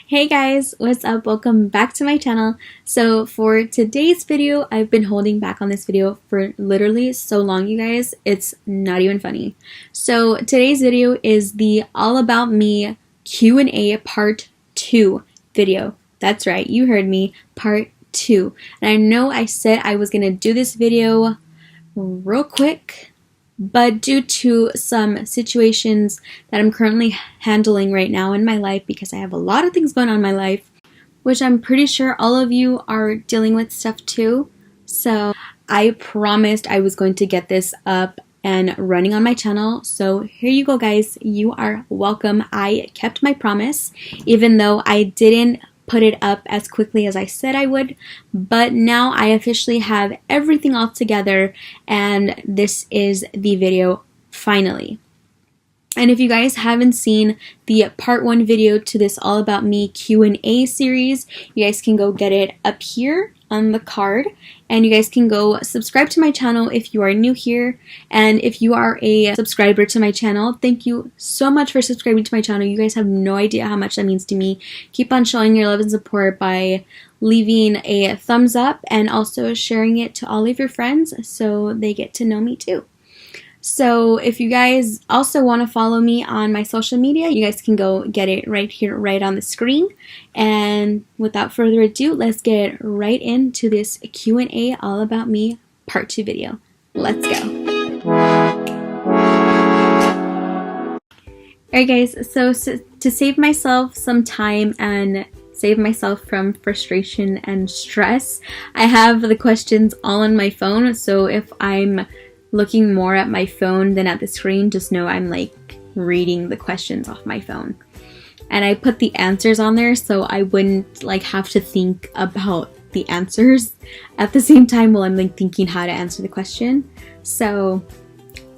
Hey guys, what's up? Welcome back to my channel. So for today's video, I've been holding back on this video for literally so long, you guys. It's not even funny. So today's video is the All About Me Q&A Part 2 video. That's right, you heard me, Part 2. And I know I said I was going to do this video real quick, but due to some situations that I'm currently handling right now in my life, because I have a lot of things going on in my life, which I'm pretty sure all of you are dealing with stuff too. So I promised I was going to get this up and running on my channel. So here you go, guys. You are welcome. I kept my promise, even though I didn't put it up as quickly as I said I would, but now I officially have everything all together and this is the video finally. And if you guys haven't seen the part 1 video to this All About Me Q&A series, you guys can go get it up here on the card, and you guys can go subscribe to my channel if you are new here. And if you are a subscriber to my channel, thank you so much for subscribing to my channel. You guys have no idea how much that means to me. Keep on showing your love and support by leaving a thumbs up and also sharing it to all of your friends so they get to know me too. So if you guys also want to follow me on my social media, you guys can go get it right here, right on the screen. And without further ado, let's get right into this Q&A All About Me Part 2 video. Let's go. Alright guys, so to save myself some time and save myself from frustration and stress, I have the questions all on my phone. So if I'm looking more at my phone than at the screen, just know I'm like reading the questions off my phone. And I put the answers on there so I wouldn't like have to think about the answers at the same time while I'm like thinking how to answer the question. So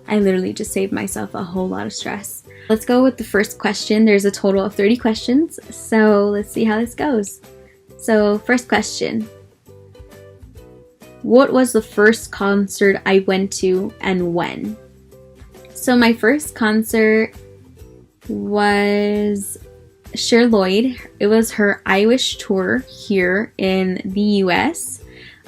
I literally just saved myself a whole lot of stress. Let's go with the first question. There's a total of 30 questions, so let's see how this goes. So first question: what was the first concert I went to and when? So my first concert was Cher Lloyd. It was her I Wish tour here in the US.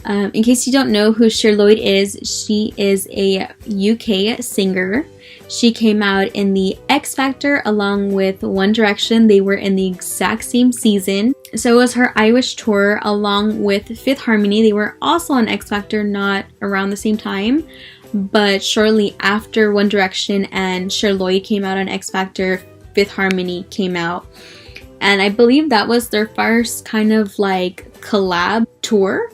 In case you don't know who Cher Lloyd is, she is a UK singer. She came out in the X Factor along with One Direction. They were in the exact same season. So it was her I Wish tour along with Fifth Harmony. They were also on X Factor, not around the same time, but shortly after One Direction and Cher Lloyd came out on X Factor, Fifth Harmony came out. And I believe that was their first kind of like collab tour.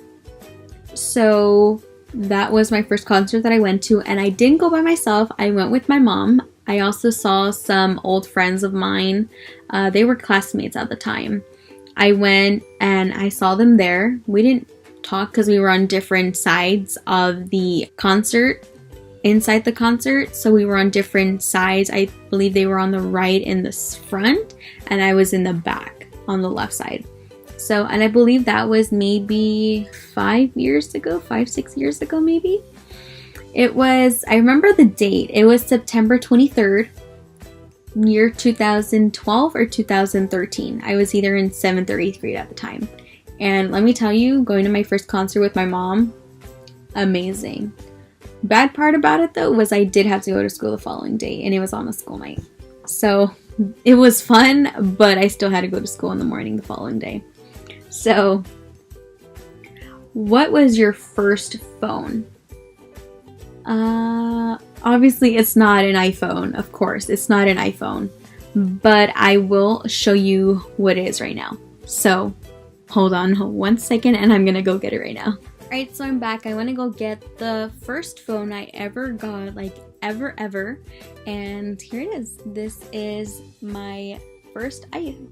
So that was my first concert that I went to, and I didn't go by myself. I went with my mom. I also saw some old friends of mine. They were classmates at the time. I went and I saw them there. We didn't talk because we were on different sides of the concert, inside the concert. So we were on different sides. I believe they were on the right in the front, and I was in the back on the left side. So, and I believe that was maybe 5 years ago, 5-6 years ago maybe. It was, I remember the date. It was September 23rd, year 2012 or 2013. I was either in 7th or 8th grade at the time. And let me tell you, going to my first concert with my mom, amazing. Bad part about it though was I did have to go to school the following day, and it was on a school night. So it was fun, but I still had to go to school in the morning the following day. So, what was your first phone? Obviously it's not an iPhone, of course, it's not an iPhone, but I will show you what it is right now. So, hold on 1 second and I'm gonna go get it right now. Alright, so I'm back. I want to go get the first phone I ever got, like ever, and here it is. This is my first iPhone.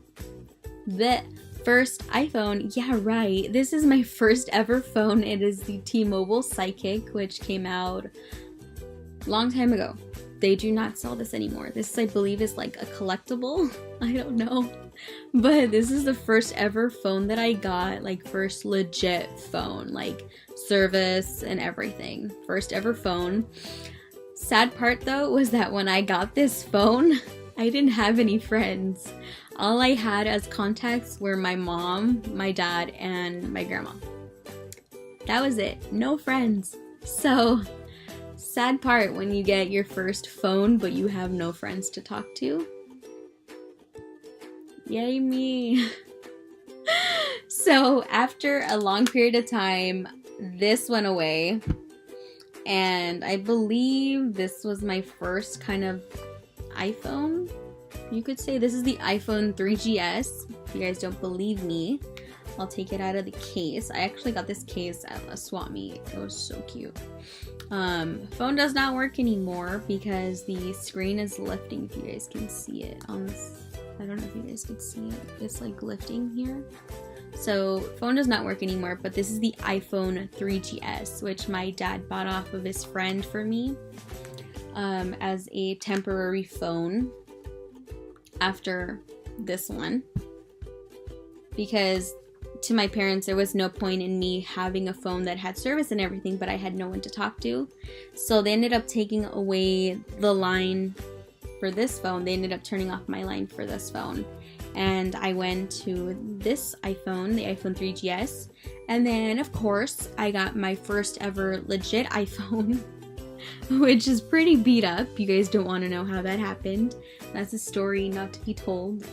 Yeah, right. This is my first ever phone. It is the T-Mobile Psychic, which came out a long time ago. They do not sell this anymore. This, I believe, is like a collectible. I don't know. But this is the first ever phone that I got, like first legit phone, like service and everything. First ever phone. Sad part though was that when I got this phone, I didn't have any friends. All I had as contacts were my mom, my dad, and my grandma. That was it. No friends. So, sad part when you get your first phone but you have no friends to talk to. Yay me. So after a long period of time, this went away. And I believe this was my first kind of iPhone. You could say this is the iPhone 3GS. If you guys don't believe me, I'll take it out of the case. I actually got this case at a swap meet. It was so cute. Phone does not work anymore because the screen is lifting. If you guys can see it on this, I don't know if you guys can see it. It's like lifting here. So phone does not work anymore, but this is the iPhone 3GS, which my dad bought off of his friend for me as a temporary phone after this one, because to my parents there was no point in me having a phone that had service and everything, but I had no one to talk to. So they ended up taking away the line for this phone. They ended up turning off my line for this phone, and I went to this iPhone, the iPhone 3GS, and then of course I got my first ever legit iPhone, which is pretty beat up. You guys don't want to know how that happened. That's a story not to be told.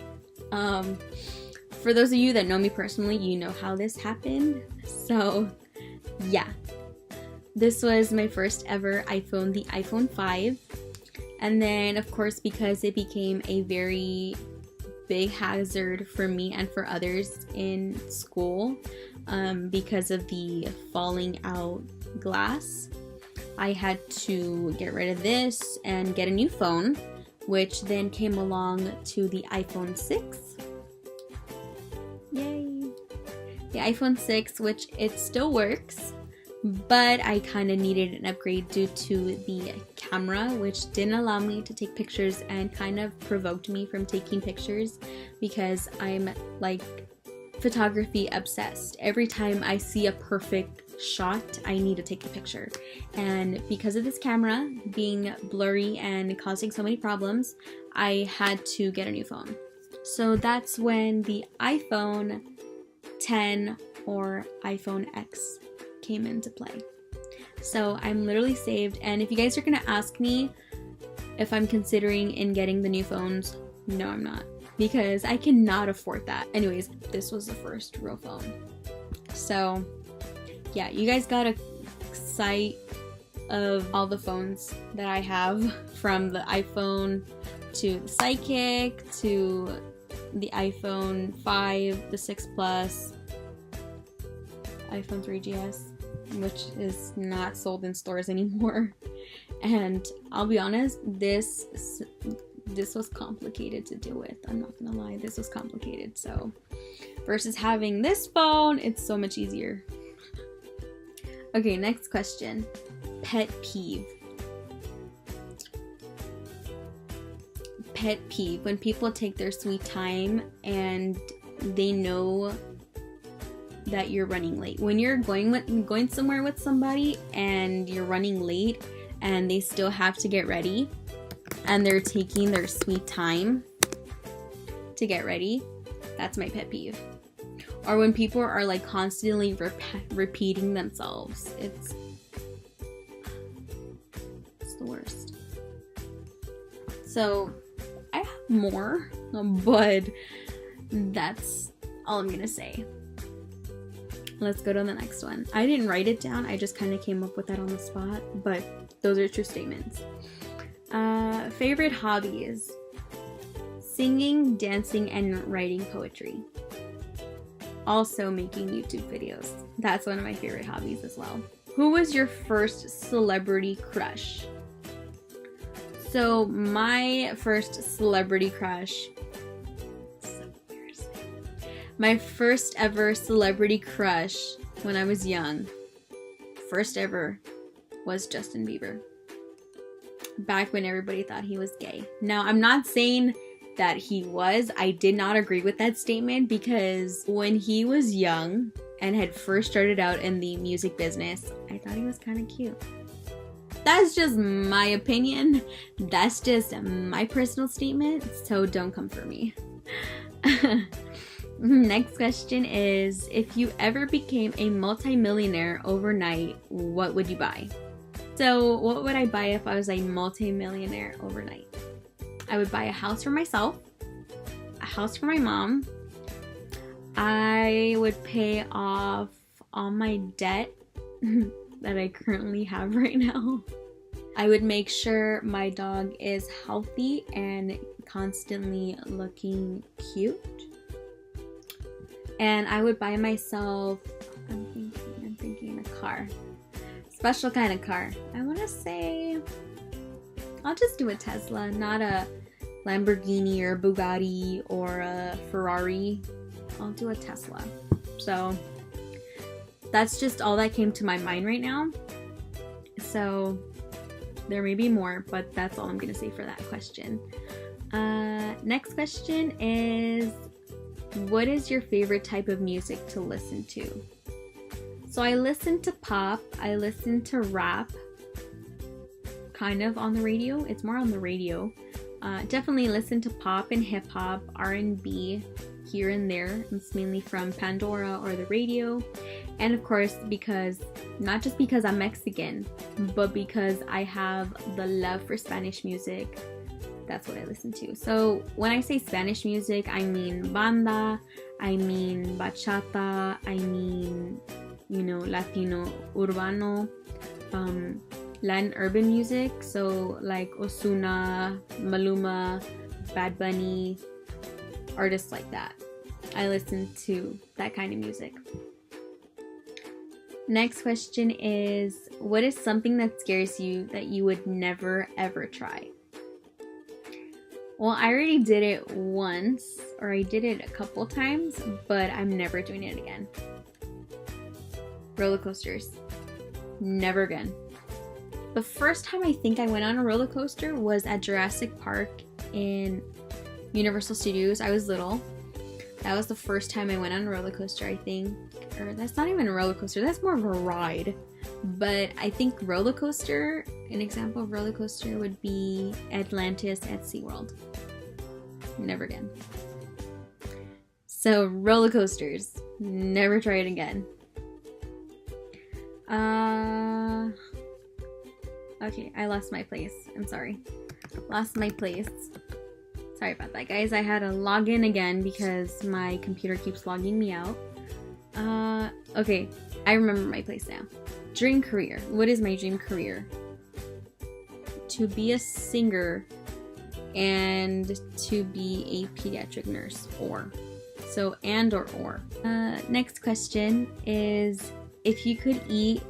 For those of you that know me personally, you know how this happened. So yeah, this was my first ever iPhone, the iPhone 5. And then of course, because it became a very big hazard for me and for others in school, because of the falling out glass, I had to get rid of this and get a new phone, which then came along to the iPhone 6. Yay! The iPhone 6, which it still works, but I kind of needed an upgrade due to the camera, which didn't allow me to take pictures and kind of provoked me from taking pictures because I'm like photography obsessed. Every time I see a perfect shot, I need to take a picture. And because of this camera being blurry and causing so many problems, I had to get a new phone. So that's when the iPhone 10 or iPhone X came into play. So I'm literally saved, and if you guys are gonna ask me if I'm considering in getting the new phones, no I'm not, because I cannot afford that. Anyways, this was the first real phone. So yeah, you guys got a sight of all the phones that I have, from the iPhone to the Psychic to the iPhone 5, the 6 Plus, iPhone 3GS, which is not sold in stores anymore. And I'll be honest, this was complicated to deal with. I'm not gonna lie, this was complicated. So versus having this phone, it's so much easier. Okay, next question. Pet peeve. Pet peeve: when people take their sweet time and they know that you're running late. When you're going somewhere with somebody and you're running late and they still have to get ready and they're taking their sweet time to get ready, that's my pet peeve. Or when people are like constantly repeating themselves, it's the worst. So I have more, but that's all I'm gonna say. Let's go to the next one. I didn't write it down, I just kind of came up with that on the spot, but those are true statements. Favorite hobbies: singing, dancing, and writing poetry. Also making YouTube videos. That's one of my favorite hobbies as well. Who was your first celebrity crush? So my first celebrity crush, my first ever celebrity crush when I was young, first ever, was Justin Bieber. Back when everybody thought he was gay. Now, I'm not saying that he was. I did not agree with that statement, because when he was young and had first started out in the music business, I thought he was kind of cute. That's just my opinion. That's just my personal statement, so don't come for me. Next question is, if you ever became a multimillionaire overnight, what would you buy? So what would I buy if I was a multimillionaire overnight? I would buy a house for myself, a house for my mom. I would pay off all my debt that I currently have right now. I would make sure my dog is healthy and constantly looking cute. And I would buy myself, I'm thinking a car. Special kind of car. I want to say, I'll just do a Tesla, not a Lamborghini or a Bugatti or a Ferrari. I'll do a Tesla. So that's just all that came to my mind right now. So there may be more, but that's all I'm going to say for that question. Next question is, what is your favorite type of music to listen to? So I listen to pop, I listen to rap, kind of on the radio. It's more on the radio. Definitely listen to pop and hip hop, R&B here and there. It's mainly from Pandora or the radio. And of course, not just because I'm Mexican, but because I have the love for Spanish music. That's what I listen to. So when I say Spanish music, I mean banda, I mean bachata, I mean, Latino, urbano, Latin urban music. So like Ozuna, Maluma, Bad Bunny, artists like that. I listen to that kind of music. Next question is, what is something that scares you that you would never ever try? Well, I already did it once, or I did it a couple times, but I'm never doing it again. Roller coasters. Never again. The first time I think I went on a roller coaster was at Jurassic Park in Universal Studios. I was little. That was the first time I went on a roller coaster, I think. Or that's not even a roller coaster, that's more of a ride. But I think roller coaster, an example of roller coaster would be Atlantis at SeaWorld. Never again. So roller coasters, never try it again. Okay, I lost my place. I'm sorry. Lost my place. Sorry about that, guys. I had to log in again because my computer keeps logging me out. Okay, I remember my place now. Dream career. What is my dream career? To be a singer and to be a pediatric nurse, or. Next question is, if you could eat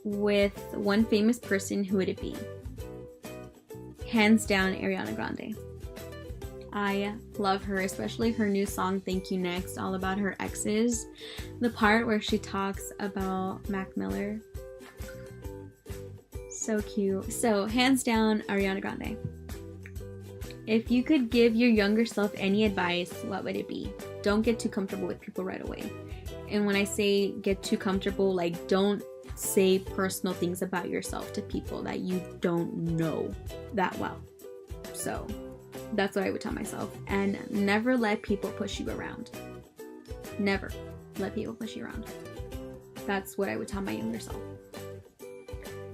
with one famous person, who would it be? Hands down, Ariana Grande. I love her, especially her new song, Thank You Next, all about her exes. The part where she talks about Mac Miller. So cute. So, hands down, Ariana Grande. If you could give your younger self any advice, what would it be? Don't get too comfortable with people right away. And when I say get too comfortable, like, don't say personal things about yourself to people that you don't know that well. So that's what I would tell myself. And never let people push you around. Never let people push you around. That's what I would tell my younger self.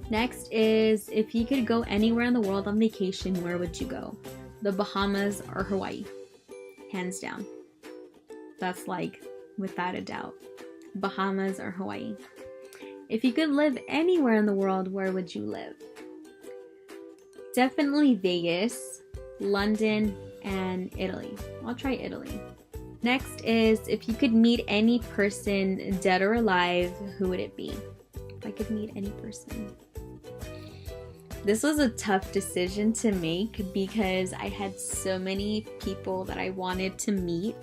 Next is, if you could go anywhere in the world on vacation, where would you go? The Bahamas or Hawaii? Hands down. That's like, without a doubt. Bahamas or Hawaii. If you could live anywhere in the world, where would you live? Definitely Vegas, London, and Italy. I'll try Italy. Next is, if you could meet any person, dead or alive, who would it be? If I could meet any person. This was a tough decision to make because I had so many people that I wanted to meet.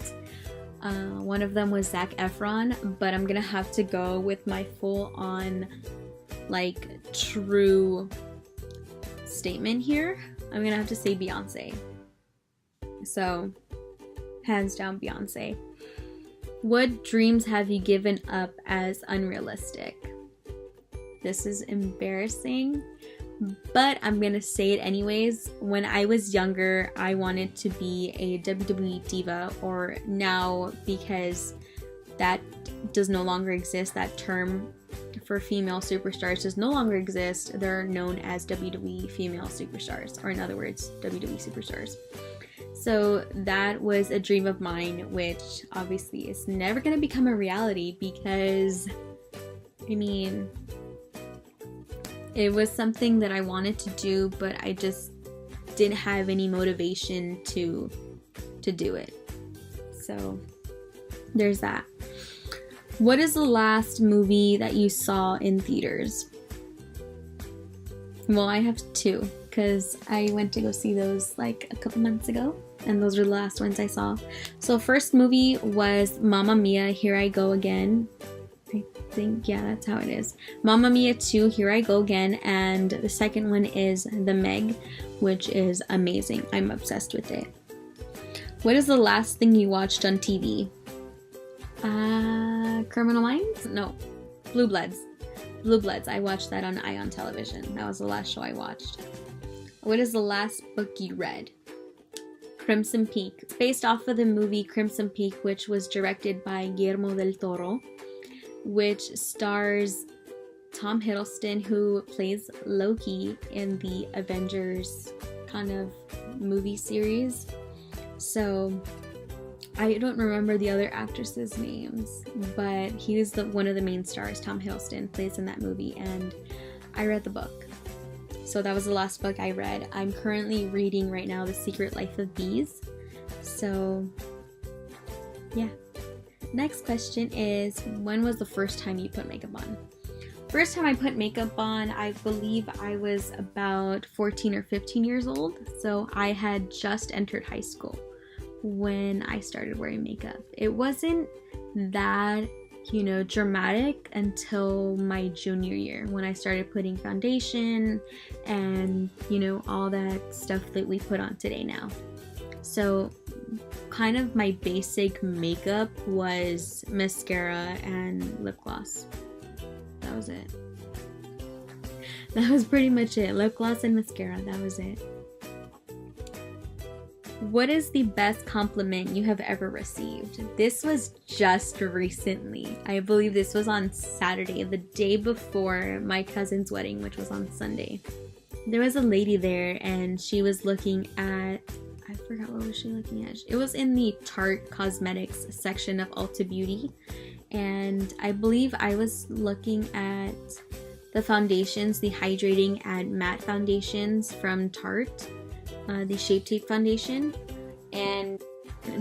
One of them was Zac Efron, but I'm gonna have to go with my full-on, like, true statement here. I'm gonna have to say Beyonce. So, hands down, Beyonce. What dreams have you given up as unrealistic? This is embarrassing, but I'm gonna say it anyways. When I was younger, I wanted to be a WWE diva, or now, because that does no longer exist, that term for female superstars does no longer exist. They're known as WWE female superstars, or in other words, WWE superstars. So that was a dream of mine, which obviously is never going to become a reality because, I mean, it was something that I wanted to do, but I just didn't have any motivation to do it. So there's that. What is the last movie that you saw in theaters? Well, I have two, because I went to go see those like a couple months ago, and those were the last ones I saw. So first movie was Mamma Mia, Here I Go Again. I think, yeah, that's how it is. Mamma Mia 2, Here I Go Again, and the second one is The Meg, which is amazing. I'm obsessed with it. What is the last thing you watched on TV? Criminal Minds? No, Blue Bloods. Blue Bloods. I watched that on Ion Television. That was the last show I watched. What is the last book you read? Crimson Peak. It's based off of the movie Crimson Peak, which was directed by Guillermo del Toro, which stars Tom Hiddleston, who plays Loki in the Avengers kind of movie series. So I don't remember the other actresses' names, but he was one of the main stars. Tom Hiddleston plays in that movie, and I read the book. So that was the last book I read. I'm currently reading right now The Secret Life of Bees. So, yeah. Next question is, when was the first time you put makeup on? First time I put makeup on, I believe I was about 14 or 15 years old. So I had just entered high school when I started wearing makeup. It wasn't that, dramatic until my junior year, when I started putting foundation and, all that stuff that we put on today now. So kind of my basic makeup was mascara and lip gloss. That was it. That was pretty much it. Lip gloss and mascara, that was it. What is the best compliment you have ever received? This was just recently. I believe this was on Saturday, the day before my cousin's wedding, which was on Sunday. There was a lady there, and she was looking at, I forgot, what was she looking at? It was in the Tarte Cosmetics section of Ulta Beauty, and I believe I was looking at the foundations, the hydrating and matte foundations from Tarte. The Shape Tape foundation, and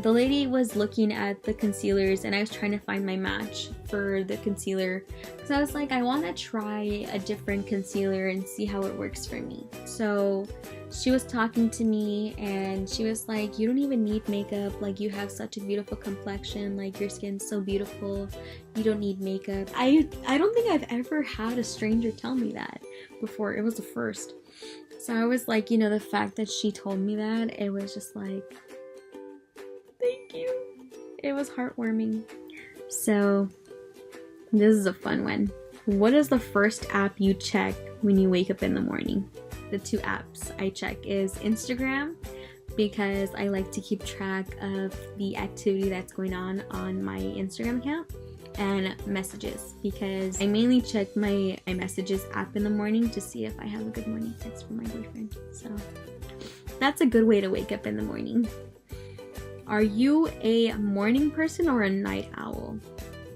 the lady was looking at the concealers, and I was trying to find my match for the concealer because I was like, I want to try a different concealer and see how it works for me. So she was talking to me, and she was like, you don't even need makeup, like, you have such a beautiful complexion, like, your skin's so beautiful, you don't need makeup. I don't think I've ever had a stranger tell me that before. It was the first. So I was like, the fact that she told me that, it was just like, thank you. It was heartwarming. So this is a fun one. What is the first app you check when you wake up in the morning? The two apps I check is Instagram, because I like to keep track of the activity that's going on my Instagram account, and messages, because I mainly check my messages app in the morning to see if I have a good morning text from my boyfriend. So that's a good way to wake up in the morning. Are you a morning person or a night owl?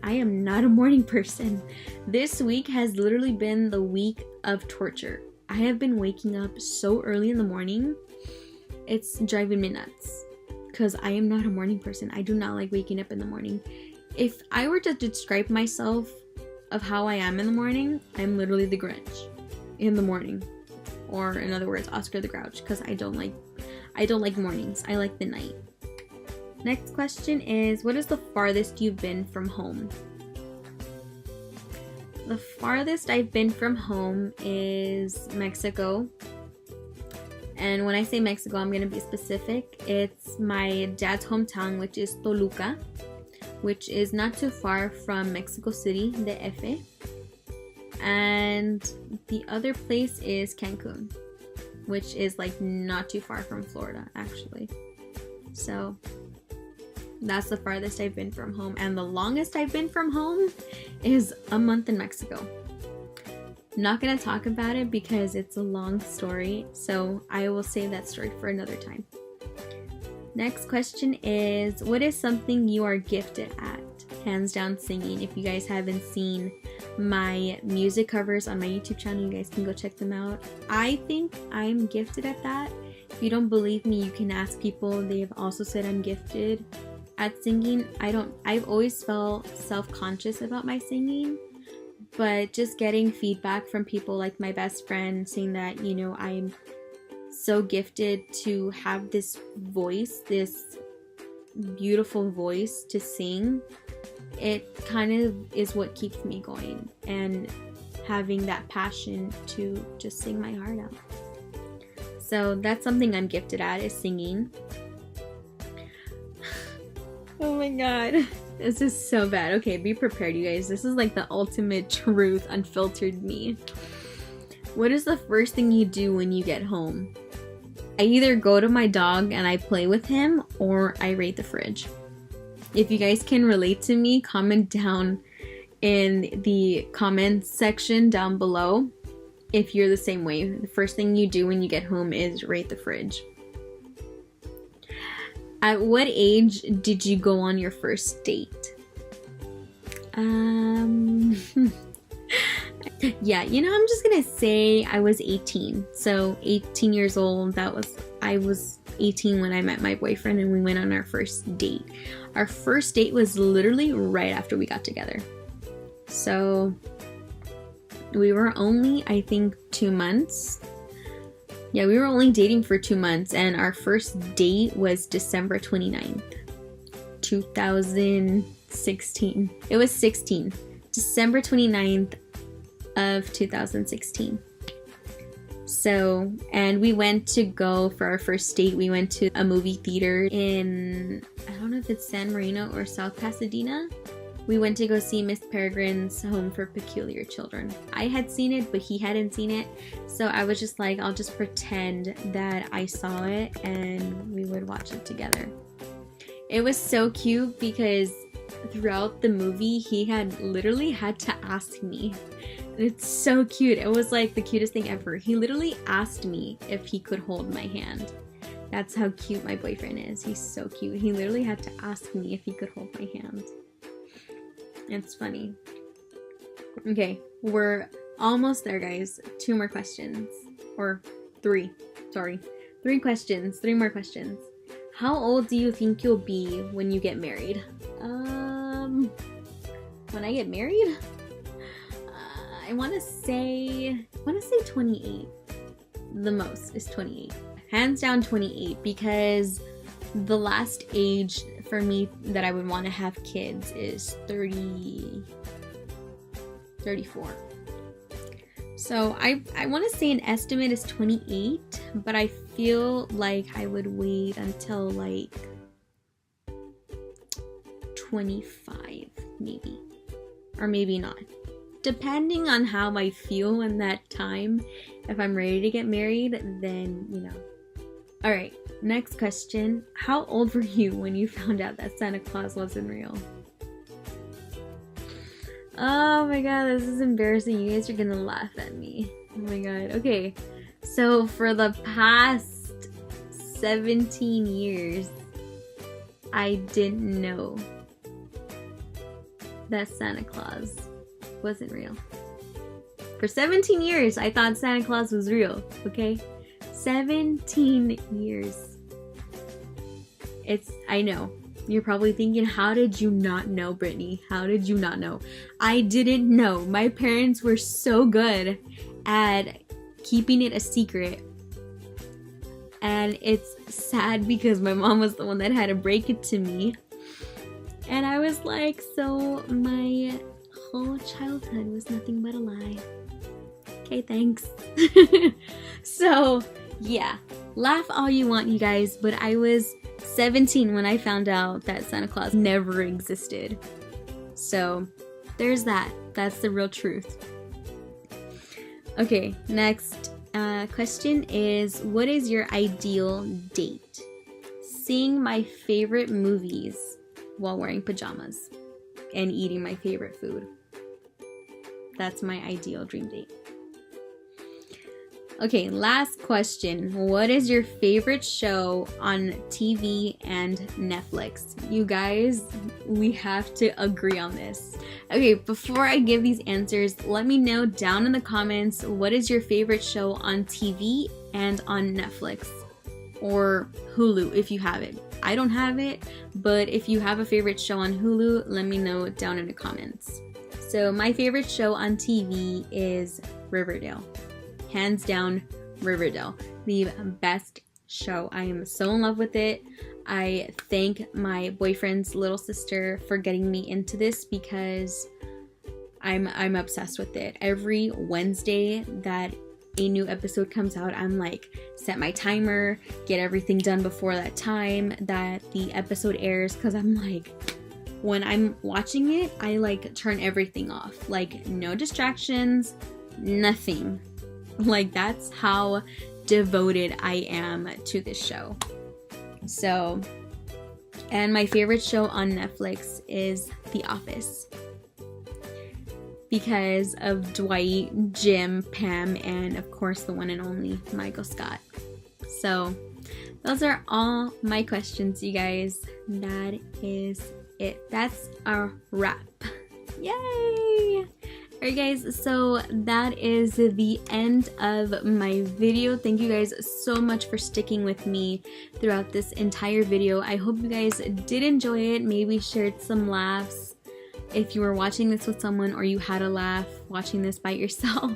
I am not a morning person. This week has literally been the week of torture. I have been waking up so early in the morning. It's driving me nuts because I am not a morning person. I do not like waking up in the morning. If I were to describe myself of how I am in the morning, I'm literally the Grinch in the morning. Or in other words, Oscar the Grouch, because I don't like mornings. I like the night. Next question is, what is the farthest you've been from home? The farthest I've been from home is Mexico. And when I say Mexico, I'm going to be specific. It's my dad's hometown, which is Toluca, which is not too far from Mexico City, DF. And the other place is Cancun, which is like not too far from Florida actually. So that's the farthest I've been from home, and the longest I've been from home is a month in Mexico. Not gonna talk about it because it's a long story, so I will save that story for another time. Next question is, what is something you are gifted at? Hands down, singing. If you guys haven't seen my music covers on my YouTube channel, you guys can go check them out. I think I'm gifted at that. If you don't believe me, you can ask people. They have also said I'm gifted at singing. I've always felt self-conscious about my singing, but just getting feedback from people like my best friend saying that, you know, I'm so gifted to have this voice, this beautiful voice to sing. It kind of is what keeps me going, and having that passion to just sing my heart out. So that's something I'm gifted at, is singing. Oh my god, this is so bad. Okay, be prepared, you guys. This is like the ultimate truth, unfiltered me. What is the first thing you do when you get home? I either go to my dog and I play with him, or I raid the fridge. If you guys can relate to me, comment down in the comments section down below if you're the same way. The first thing you do when you get home is raid the fridge. At what age did you go on your first date? Yeah, you know, I'm just gonna say I was 18. So 18 years old, I was 18 when I met my boyfriend and we went on our first date. Our first date was literally right after we got together. So we were only, I think, 2 months. Yeah, we were only dating for 2 months, and our first date was December 29th, 2016. It was 16. December 29th of 2016. So, and we went to go for our first date. We went to a movie theater in, I don't know if it's San Marino or South Pasadena. We went to go see Miss Peregrine's Home for Peculiar Children. I had seen it, but he hadn't seen it. So I was just like, I'll just pretend that I saw it and we would watch it together. It was so cute because throughout the movie, he had literally had to ask me. It's so cute. It was like the cutest thing ever. He literally asked me if he could hold my hand. That's how cute my boyfriend is. He's so cute. He literally had to ask me if he could hold my hand. It's funny. Okay, we're almost there, guys. 2 more questions. Or 3. Sorry. 3 questions. 3 more questions. How old do you think you'll be when you get married? When I get married? I want to say 28. The most is 28. Hands down 28, because the last age for me that I would want to have kids is 34. So I want to say an estimate is 28, but I feel like I would wait until like 25 maybe, or maybe not. Depending on how I feel in that time. If I'm ready to get married, then, you know. Alright, next question. How old were you when you found out that Santa Claus wasn't real? Oh my god, this is embarrassing. You guys are gonna laugh at me. Oh my god. Okay, so for the past 17 years, I didn't know that Santa Claus wasn't real. For 17 years, I thought Santa Claus was real, okay? 17 years. I know. You're probably thinking, how did you not know, Brittany? How did you not know? I didn't know. My parents were so good at keeping it a secret. And it's sad because my mom was the one that had to break it to me. And I was like, so my whole childhood was nothing but a lie. Okay, thanks. So, yeah. Laugh all you want, you guys, but I was 17 when I found out that Santa Claus never existed. So, there's that. That's the real truth. Okay, next question is, what is your ideal date? Seeing my favorite movies while wearing pajamas and eating my favorite food. That's my ideal dream date. Okay, last question. What is your favorite show on TV and Netflix? You guys, we have to agree on this. Okay, before I give these answers, let me know down in the comments, what is your favorite show on TV and on Netflix? Or Hulu if you have it. I don't have it, but if you have a favorite show on Hulu, let me know down in the comments. So my favorite show on TV is Riverdale. Hands down, Riverdale. The best show. I am so in love with it. I thank my boyfriend's little sister for getting me into this because I'm obsessed with it. Every Wednesday that a new episode comes out, I'm like, set my timer, get everything done before that time that the episode airs, because I'm like, when I'm watching it, I like turn everything off. Like, no distractions, nothing. Like, that's how devoted I am to this show. So, and my favorite show on Netflix is The Office, because of Dwight, Jim, Pam, and of course the one and only Michael Scott. So those are all my questions, you guys. That is it. That's our wrap. Yay! Alright guys, so that is the end of my video. Thank you guys so much for sticking with me throughout this entire video. I hope you guys did enjoy it, maybe shared some laughs if you were watching this with someone or you had a laugh watching this by yourself.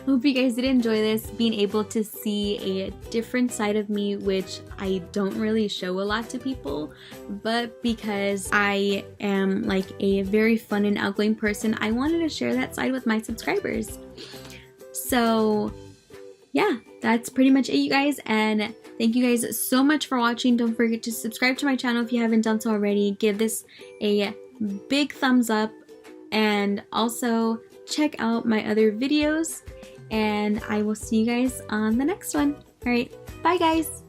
Hope you guys did enjoy this, being able to see a different side of me, which I don't really show a lot to people, but because I am like a very fun and outgoing person, I wanted to share that side with my subscribers. So yeah, that's pretty much it, you guys, and thank you guys so much for watching. Don't forget to subscribe to my channel if you haven't done so already. Give this a big thumbs up, and also check out my other videos, and I will see you guys on the next one. Alright, bye guys!